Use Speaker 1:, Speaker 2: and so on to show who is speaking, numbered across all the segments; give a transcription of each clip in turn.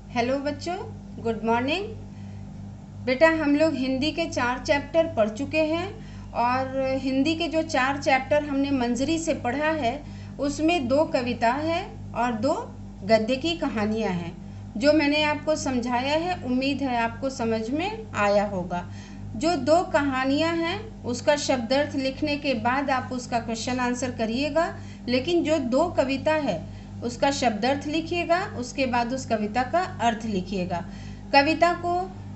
Speaker 1: Hello बच्चों, good morning. बेटा, हम लोग हिंदी के 4 चैप्टर पढ़ चुके हैं और हिंदी के जो 4 चैप्टर हमने मंजरी से पढ़ा है उसमें 2 कविता है और 2 गद्य की कहानियां हैं। जो मैंने आपको समझाया है, उम्मीद है आपको समझ में आया होगा। जो 2 कहानियां हैं उसका शब्दार्थ लिखने के बाद आप उसका क्वेश्चन आंसर करिएगा, लेकिन जो 2 कविता है उसका शब्दार्थ लिखिएगा, उसके बाद उस कविता का अर्थ लिखिएगा। कविता को,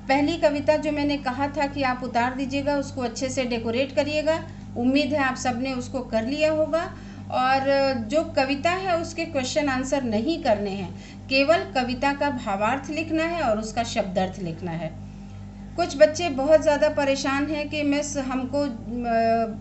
Speaker 1: पहली कविता जो मैंने कहा था कि आप उतार दीजिएगा, उसको अच्छे से डेकोरेट करिएगा। उम्मीद है आप सबने उसको कर लिया होगा। और जो कविता है उसके क्वेश्चन आंसर नहीं करने हैं, केवल कविता का भावार्थ लिखना है और उसका शब्दार्थ लिखना है। कुछ बच्चे बहुत ज़्यादा परेशान हैं कि मिस हमको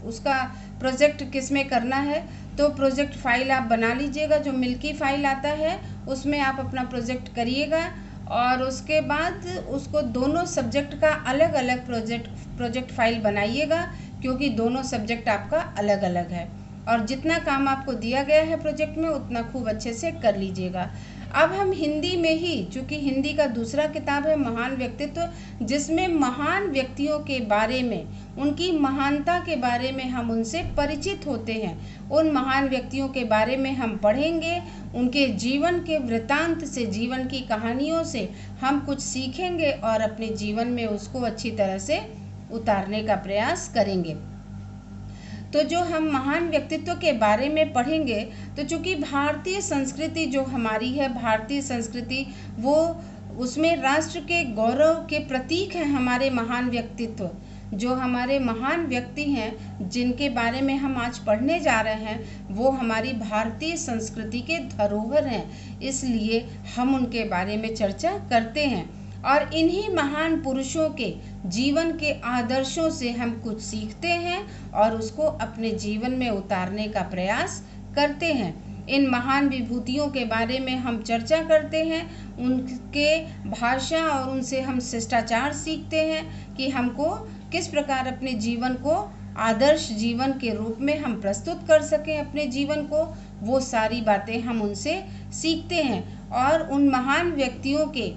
Speaker 1: उसका प्रोजेक्ट किस में करना है। तो प्रोजेक्ट फाइल आप बना लीजिएगा, जो मिल्की फाइल आता है उसमें आप अपना प्रोजेक्ट करिएगा और उसके बाद उसको दोनों सब्जेक्ट का अलग अलग प्रोजेक्ट फाइल बनाइएगा, क्योंकि दोनों सब्जेक्ट आपका अलग अलग है। और जितना काम आपको दिया गया है प्रोजेक्ट में उतना खूब अच्छे से कर लीजिएगा। अब हम हिंदी में ही, चूँकि हिंदी का दूसरा किताब है महान व्यक्तित्व, जिसमें महान व्यक्तियों के बारे में, उनकी महानता के बारे में हम उनसे परिचित होते हैं। उन महान व्यक्तियों के बारे में हम पढ़ेंगे, उनके जीवन के वृतांत से, जीवन की कहानियों से हम कुछ सीखेंगे और अपने जीवन में उसको अच्छी तरह से उतारने का प्रयास करेंगे। तो जो हम महान व्यक्तित्व के बारे में पढ़ेंगे, तो चूँकि भारतीय संस्कृति जो हमारी है, भारतीय संस्कृति वो, उसमें राष्ट्र के गौरव के प्रतीक हैं हमारे महान व्यक्तित्व। जो हमारे महान व्यक्ति हैं जिनके बारे में हम आज पढ़ने जा रहे हैं, वो हमारी भारतीय संस्कृति के धरोहर हैं, इसलिए हम उनके बारे में चर्चा करते हैं। और इन्हीं महान पुरुषों के जीवन के आदर्शों से हम कुछ सीखते हैं और उसको अपने जीवन में उतारने का प्रयास करते हैं। इन महान विभूतियों के बारे में हम चर्चा करते हैं, उनके भाषा और उनसे हम शिष्टाचार सीखते हैं कि हमको किस प्रकार अपने जीवन को आदर्श जीवन के रूप में हम प्रस्तुत कर सकें अपने जीवन को। वो सारी बातें हम उनसे सीखते हैं और उन महान व्यक्तियों के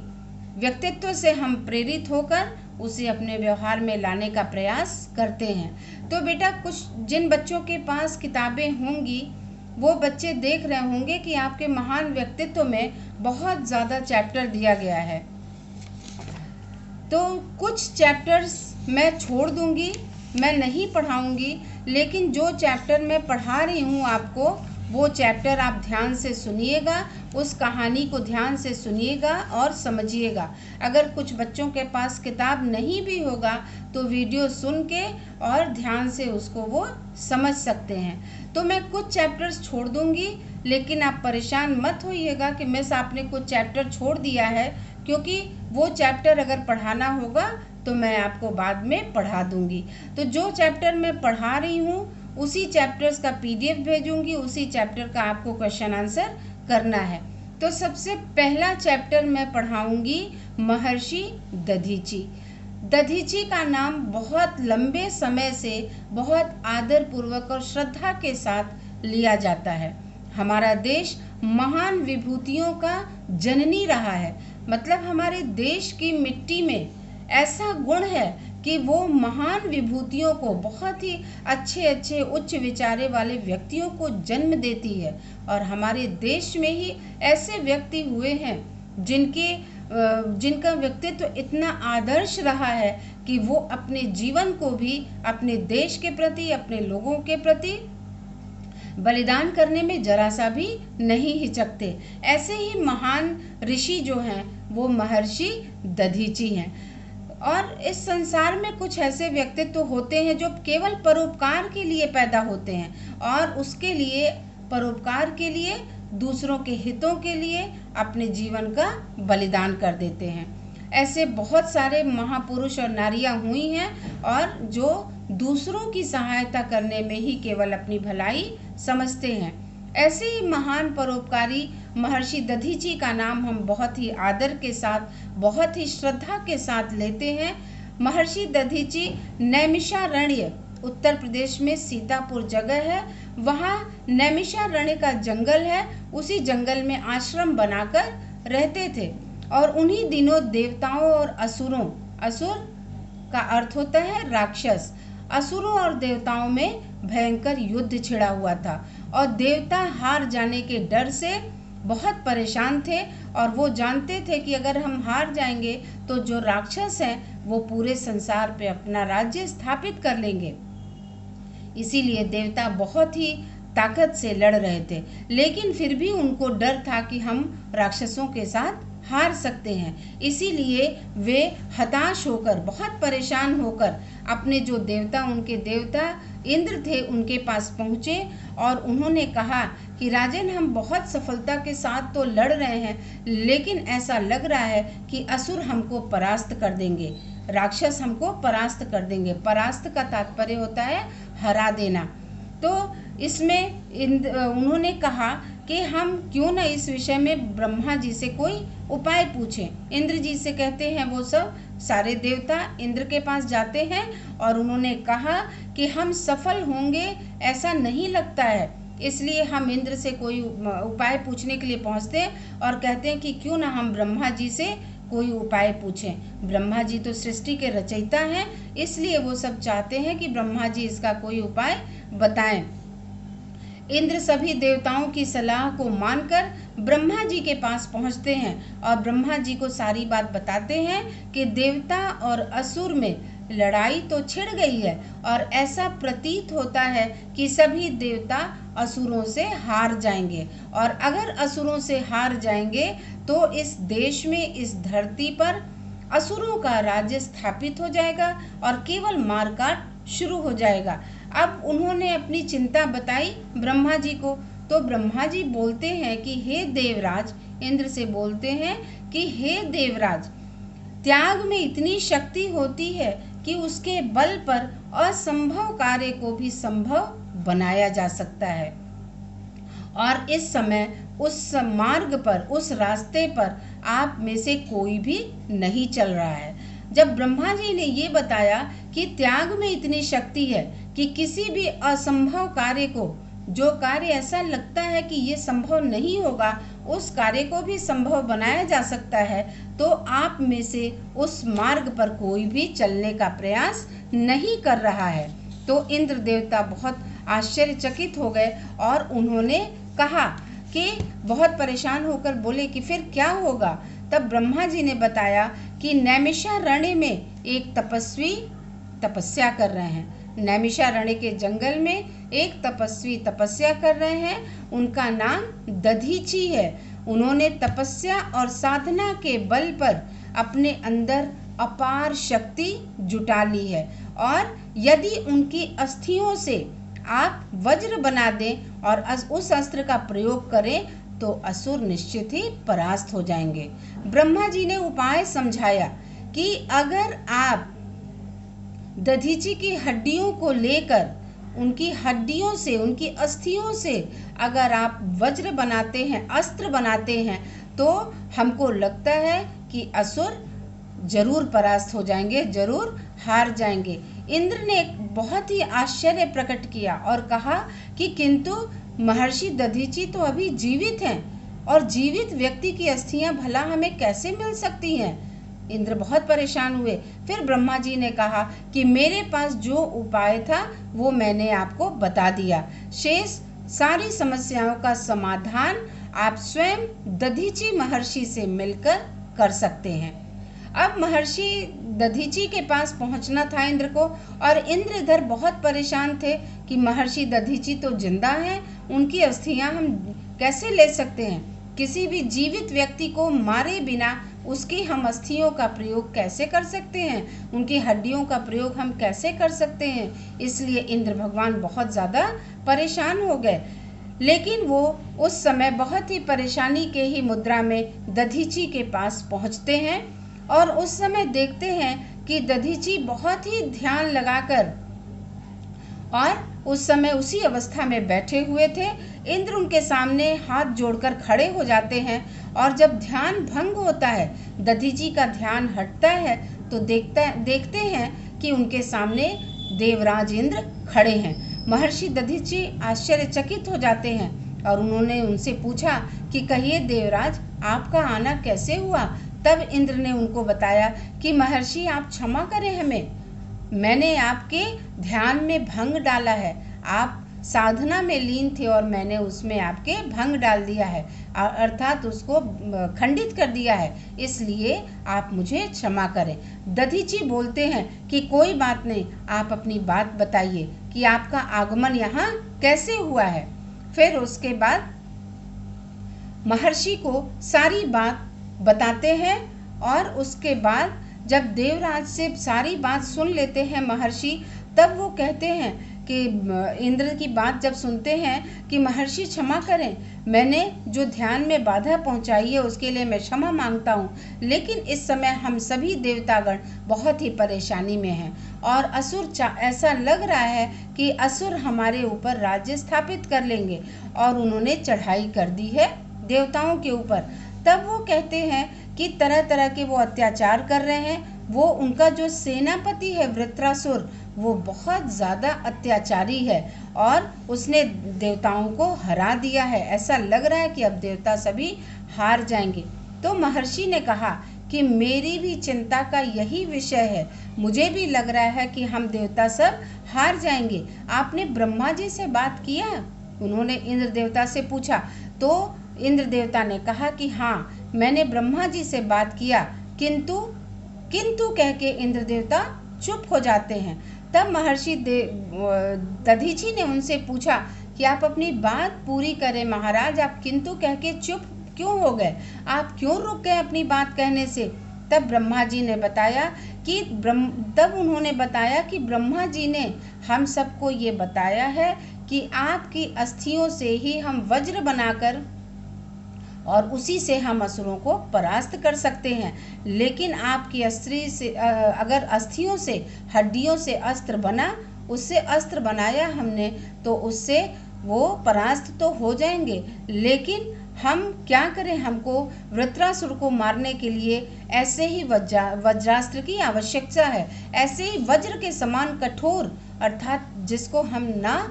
Speaker 1: व्यक्तित्व से हम प्रेरित होकर उसे अपने व्यवहार में लाने का प्रयास करते हैं। तो बेटा, कुछ जिन बच्चों के पास किताबें होंगी वो बच्चे देख रहे होंगे कि आपके महान व्यक्तित्व में बहुत ज़्यादा चैप्टर दिया गया है। तो कुछ चैप्टर्स मैं छोड़ दूंगी, मैं नहीं पढ़ाऊंगी, लेकिन जो चैप्टर मैं पढ़ा रही हूँ आपको, वो चैप्टर आप ध्यान से सुनिएगा, उस कहानी को ध्यान से सुनिएगा और समझिएगा। अगर कुछ बच्चों के पास किताब नहीं भी होगा तो वीडियो सुन के और ध्यान से उसको वो समझ सकते हैं। तो मैं कुछ चैप्टर्स छोड़ दूंगी, लेकिन आप परेशान मत होइएगा कि मिस आपने कुछ चैप्टर छोड़ दिया है, क्योंकि वो चैप्टर अगर पढ़ाना होगा तो मैं आपको बाद में पढ़ा दूंगी। तो जो चैप्टर मैं पढ़ा रही हूँ उसी चैप्टर्स का PDF भेजूंगी, उसी चैप्टर का आपको क्वेश्चन आंसर करना है। तो सबसे पहला चैप्टर मैं पढ़ाऊंगी महर्षि दधीची। दधीची का नाम बहुत लंबे समय से बहुत आदर पूर्वक और श्रद्धा के साथ लिया जाता है। हमारा देश महान विभूतियों का जननी रहा है, मतलब हमारे देश की मिट्टी में ऐसा गुण है कि वो महान विभूतियों को, बहुत ही अच्छे अच्छे उच्च विचारे वाले व्यक्तियों को जन्म देती है। और हमारे देश में ही ऐसे व्यक्ति हुए हैं जिनका व्यक्तित्व इतना आदर्श रहा है कि वो अपने जीवन को भी अपने देश के प्रति, अपने लोगों के प्रति बलिदान करने में जरा सा भी नहीं हिचकते। ऐसे ही महान ऋषि जो हैं वो महर्षि दधीची हैं। और इस संसार में कुछ ऐसे व्यक्तित्व होते हैं जो केवल परोपकार के लिए पैदा होते हैं और उसके लिए, परोपकार के लिए, दूसरों के हितों के लिए अपने जीवन का बलिदान कर देते हैं। ऐसे बहुत सारे महापुरुष और नारियां हुई हैं और जो दूसरों की सहायता करने में ही केवल अपनी भलाई समझते हैं। ऐसे ही महान परोपकारी महर्षि दधीची का नाम हम बहुत ही आदर के साथ, बहुत ही श्रद्धा के साथ लेते हैं। महर्षि दधीची नैमिषारण्य, उत्तर प्रदेश में सीतापुर जगह है, वहाँ नैमिषारण्य का जंगल है, उसी जंगल में आश्रम बनाकर रहते थे। और उन्हीं दिनों देवताओं और असुरों, असुर का अर्थ होता है राक्षस, असुरों और देवताओं में भयंकर युद्ध छिड़ा हुआ था और देवता हार जाने के डर से बहुत परेशान थे और वो जानते थे कि अगर हम हार जाएंगे तो जो राक्षस हैं वो पूरे संसार पे अपना राज्य स्थापित कर लेंगे। इसीलिए देवता बहुत ही ताकत से लड़ रहे थे, लेकिन फिर भी उनको डर था कि हम राक्षसों के साथ हार सकते हैं। इसीलिए वे हताश होकर, बहुत परेशान होकर अपने जो देवता, उनके देवता इंद्र थे, उनके पास पहुँचे और उन्होंने कहा कि राजन, हम बहुत सफलता के साथ तो लड़ रहे हैं, लेकिन ऐसा लग रहा है कि असुर हमको परास्त कर देंगे, राक्षस हमको परास्त कर देंगे। परास्त का तात्पर्य होता है हरा देना। तो इसमें उन्होंने कहा कि हम क्यों न इस विषय में ब्रह्मा जी से कोई उपाय पूछें। इंद्र जी से कहते हैं, वो सब सारे देवता इंद्र के पास जाते हैं और उन्होंने कहा कि हम सफल होंगे ऐसा नहीं लगता है, इसलिए हम इंद्र से कोई उपाय पूछने के लिए पहुंचते हैं और कहते हैं कि क्यों ना हम ब्रह्मा जी से कोई उपाय पूछें। ब्रह्मा जी तो सृष्टि के रचयिता हैं, इसलिए वो सब चाहते हैं कि ब्रह्मा जी इसका कोई उपाय बताएं। इंद्र सभी देवताओं की सलाह को मानकर ब्रह्मा जी के पास पहुंचते हैं और ब्रह्मा जी को सारी बात बताते हैं कि देवता और असुर में लड़ाई तो छिड़ गई है और ऐसा प्रतीत होता है कि सभी देवता असुरों से हार जाएंगे, और अगर असुरों से हार जाएंगे तो इस देश में, इस धरती पर असुरों का राज्य स्थापित हो जाएगा और केवल मारकाट शुरू हो जाएगा। अब उन्होंने अपनी चिंता बताई ब्रह्मा जी को, तो ब्रह्मा जी बोलते हैं कि हे देवराज, इंद्र से बोलते हैं कि हे देवराज, त्याग में इतनी शक्ति होती है कि उसके बल पर असंभव कार्य को भी संभव बनाया जा सकता है, और इस समय उस मार्ग पर, उस रास्ते पर आप में से कोई भी नहीं चल रहा है। जब ब्रह्मा जी ने ये बताया कि त्याग में इतनी शक्ति है कि किसी भी असंभव कार्य को, जो कार्य ऐसा लगता है कि ये संभव नहीं होगा, उस कार्य को भी संभव बनाया जा सकता है, तो आप में से उस मार्ग पर कोई भी चलने का प्रयास नहीं कर रहा है। तो इंद्र देवता बहुत आश्चर्यचकित हो गए और उन्होंने कहा कि बहुत परेशान होकर बोले कि फिर क्या होगा। तब ब्रह्मा जी ने बताया कि नैमिषारण्य में एक तपस्वी तपस्या कर रहे हैं। नैमिषारण्य के जंगल में एक तपस्वी तपस्या कर रहे हैं, उनका नाम दधीची है। उन्होंने तपस्या और साधना के बल पर अपने अंदर अपार शक्ति जुटा ली है, और यदि उनकी अस्थियों से आप वज्र बना दें और उस अस्त्र का प्रयोग करें तो असुर निश्चित ही परास्त हो जाएंगे। ब्रह्मा जी ने उपाय समझाया कि अगर आप दधीची की हड्डियों को लेकर, उनकी हड्डियों से, उनकी अस्थियों से अगर आप वज्र बनाते हैं, अस्त्र बनाते हैं, तो हमको लगता है कि असुर जरूर परास्त हो जाएंगे, जरूर हार जाएंगे। इंद्र ने एक बहुत ही आश्चर्य प्रकट किया और कहा कि किंतु महर्षि दधीची तो अभी जीवित हैं, और जीवित व्यक्ति की अस्थियां भला हमें कैसे मिल सकती हैं। इंद्र बहुत परेशान हुए। फिर ब्रह्मा जी ने कहा कि मेरे पास जो उपाय था वो मैंने आपको बता दिया, शेष सारी समस्याओं का समाधान आप स्वयं दधीची महर्षि से मिलकर कर सकते हैं। अब महर्षि दधीची के पास पहुंचना था इंद्र को, और इंद्र इधर बहुत परेशान थे कि महर्षि दधीची तो जिंदा हैं, उनकी अस्थियां हम कैसे ले सकते हैं। किसी भी जीवित व्यक्ति को मारे बिना उसकी हम अस्थियों का प्रयोग कैसे कर सकते हैं, उनकी हड्डियों का प्रयोग हम कैसे कर सकते हैं। इसलिए इंद्र भगवान बहुत ज़्यादा परेशान हो गए। लेकिन वो उस समय बहुत ही परेशानी के ही मुद्रा में दधीची के पास पहुंचते हैं, और उस समय देखते हैं कि दधीची बहुत ही ध्यान लगाकर, और उस समय उसी अवस्था में बैठे हुए थे। इंद्र उनके सामने हाथ जोड़कर खड़े हो जाते हैं, और जब ध्यान भंग होता है, दधीची का ध्यान हटता है, तो देखते हैं कि उनके सामने देवराज इंद्र खड़े हैं। महर्षि दधीची आश्चर्यचकित हो जाते हैं और उन्होंने उनसे पूछा कि कहिए देवराज, आपका आना कैसे हुआ, तब इंद्र ने उनको बताया कि महर्षि आप क्षमा करें हमें, मैंने आपके ध्यान में भंग डाला है, आप साधना में लीन थे और मैंने उसमें आपके भंग डाल दिया है, अर्थात उसको खंडित कर दिया है, इसलिए आप मुझे क्षमा करें। दधीची बोलते हैं कि कोई बात नहीं, आप अपनी बात बताइए कि आपका आगमन यहाँ कैसे हुआ है। फिर उसके बाद महर्षि को सारी बात बताते हैं और उसके बाद जब देवराज से सारी बात सुन लेते हैं महर्षि, तब वो कहते हैं कि इंद्र की बात जब सुनते हैं कि महर्षि क्षमा करें, मैंने जो ध्यान में बाधा पहुंचाई है उसके लिए मैं क्षमा मांगता हूं, लेकिन इस समय हम सभी देवतागण बहुत ही परेशानी में हैं और असुर ऐसा लग रहा है कि असुर हमारे ऊपर राज्य स्थापित कर लेंगे और उन्होंने चढ़ाई कर दी है देवताओं के ऊपर। तब वो कहते हैं कि तरह तरह के वो अत्याचार कर रहे हैं। वो उनका जो सेनापति है वृत्रासुर, वो बहुत ज़्यादा अत्याचारी है और उसने देवताओं को हरा दिया है। ऐसा लग रहा है कि अब देवता सभी हार जाएंगे। तो महर्षि ने कहा कि मेरी भी चिंता का यही विषय है, मुझे भी लग रहा है कि हम देवता सब हार जाएंगे। आपने ब्रह्मा जी से बात किया? उन्होंने इंद्र देवता से पूछा। तो इंद्र देवता ने कहा कि हाँ, मैंने ब्रह्मा जी से बात किया, किंतु कह के इंद्र देवता चुप हो जाते हैं। तब महर्षि दधीची ने उनसे पूछा कि आप अपनी बात पूरी करें महाराज, आप किंतु कह के चुप क्यों हो गए, आप क्यों रुक गए अपनी बात कहने से? तब ब्रह्मा जी ने बताया कि उन्होंने बताया कि ब्रह्मा जी ने हम सबको ये बताया है कि आपकी अस्थियों से ही हम वज्र बनाकर और उसी से हम असुरों को परास्त कर सकते हैं, लेकिन आपकी अगर अस्थियों से, हड्डियों से अस्त्र बना, उससे अस्त्र बनाया हमने, तो उससे वो परास्त तो हो जाएंगे, लेकिन हम क्या करें, हमको वृत्रासुर को मारने के लिए ऐसे ही वज्रास्त्र की आवश्यकता है, ऐसे ही वज्र के समान कठोर, अर्थात जिसको हम ना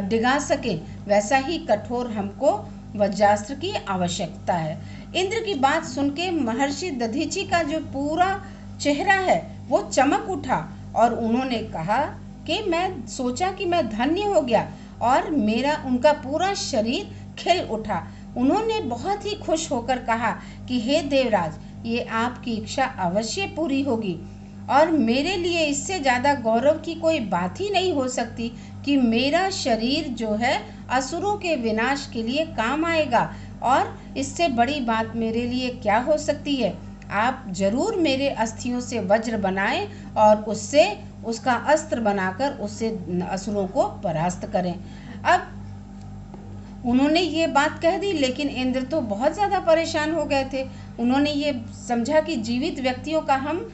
Speaker 1: डिगा सके, वैसा ही कठोर हमको वज्रास्त्र की आवश्यकता है। इंद्र की बात सुन के महर्षि दधीची का जो पूरा चेहरा है वो चमक उठा और उन्होंने कहा कि मैं सोचा कि मैं धन्य हो गया और उनका पूरा शरीर खिल उठा। उन्होंने बहुत ही खुश होकर कहा कि हे देवराज, ये आपकी इच्छा अवश्य पूरी होगी और मेरे लिए इससे ज़्यादा गौरव की कोई बात ही नहीं हो सकती कि मेरा शरीर जो है असुरों के विनाश के लिए काम आएगा, और इससे बड़ी बात मेरे लिए क्या हो सकती है। आप जरूर मेरे अस्थियों से वज्र बनाएं और उसका अस्त्र बनाकर उससे असुरों को परास्त करें। अब उन्होंने ये बात कह दी, लेकिन इंद्र तो बहुत ज़्यादा परेशान हो गए थे। उन्होंने ये समझा कि जीवित व्यक्तियों का हम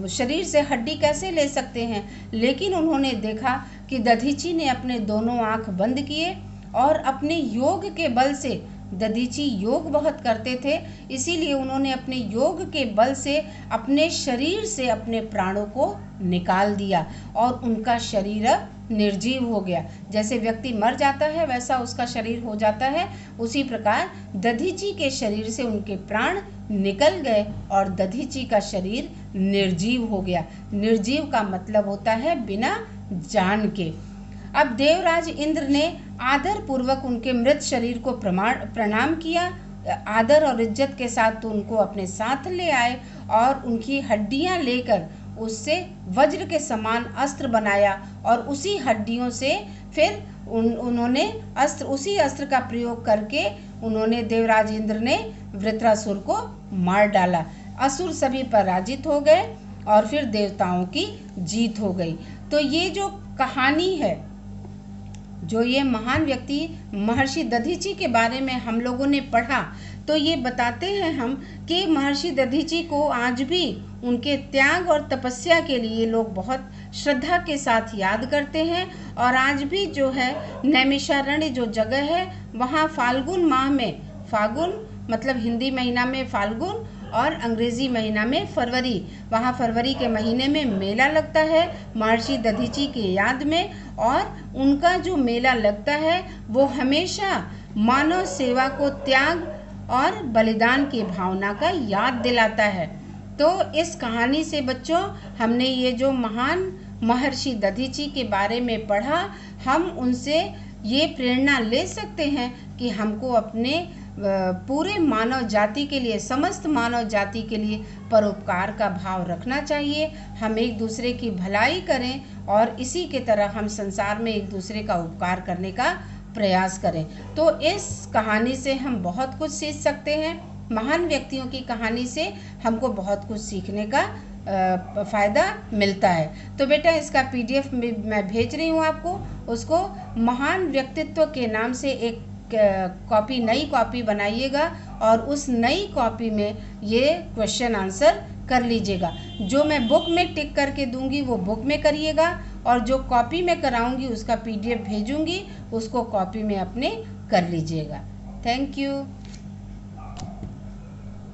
Speaker 1: शरीर से हड्डी कैसे ले सकते हैं, लेकिन उन्होंने देखा कि दधीची ने अपने दोनों आंख बंद किए और अपने योग के बल से, दधीची योग बहुत करते थे, इसीलिए उन्होंने अपने योग के बल से अपने शरीर से अपने प्राणों को निकाल दिया और उनका शरीर निर्जीव हो गया। जैसे व्यक्ति मर जाता है वैसा उसका शरीर हो जाता है, उसी प्रकार दधीची के शरीर से उनके प्राण निकल गए और दधीची का शरीर निर्जीव हो गया। निर्जीव का मतलब होता है बिना जान के। अब देवराज इंद्र ने आदर पूर्वक उनके मृत शरीर को प्रणाम किया, आदर और इज्जत के साथ तो उनको अपने साथ ले आए और उनकी हड्डियां लेकर उससे वज्र के समान अस्त्र बनाया और उसी हड्डियों से फिर उन्होंने उसी अस्त्र का प्रयोग करके उन्होंने देवराज इंद्र ने वृत्रासुर को मार डाला। असुर सभी पराजित हो गए और फिर देवताओं की जीत हो गई। तो ये जो कहानी है, जो ये महान व्यक्ति महर्षि दधीची के बारे में हम लोगों ने पढ़ा, तो ये बताते हैं हम कि महर्षि दधीची को आज भी उनके त्याग और तपस्या के लिए लोग बहुत श्रद्धा के साथ याद करते हैं। और आज भी जो है नैमिषारण्य जो जगह है, वहाँ फाल्गुन माह में, फाल्गुन मतलब हिंदी महीना में फाल्गुन और अंग्रेजी महीना में फरवरी, वहाँ फरवरी के महीने में मेला लगता है महर्षि दधीची के याद में। और उनका जो मेला लगता है वो हमेशा मानव सेवा को त्याग और बलिदान की भावना का याद दिलाता है। तो इस कहानी से बच्चों हमने ये जो महान महर्षि दधीची के बारे में पढ़ा, हम उनसे ये प्रेरणा ले सकते हैं कि हमको अपने पूरे मानव जाति के लिए, समस्त मानव जाति के लिए परोपकार का भाव रखना चाहिए। हम एक दूसरे की भलाई करें और इसी के तरह हम संसार में एक दूसरे का उपकार करने का प्रयास करें। तो इस कहानी से हम बहुत कुछ सीख सकते हैं। महान व्यक्तियों की कहानी से हमको बहुत कुछ सीखने का फ़ायदा मिलता है। तो बेटा इसका PDF मैं भेज रही हूँ आपको, उसको महान व्यक्तित्व के नाम से एक कॉपी, नई कॉपी बनाइएगा और उस नई कॉपी में ये क्वेश्चन आंसर कर लीजिएगा। जो मैं बुक में टिक करके दूंगी वो बुक में करिएगा, और जो कॉपी में कराऊंगी उसका PDF भेजूंगी, उसको कॉपी में अपने कर लीजिएगा। Thank you.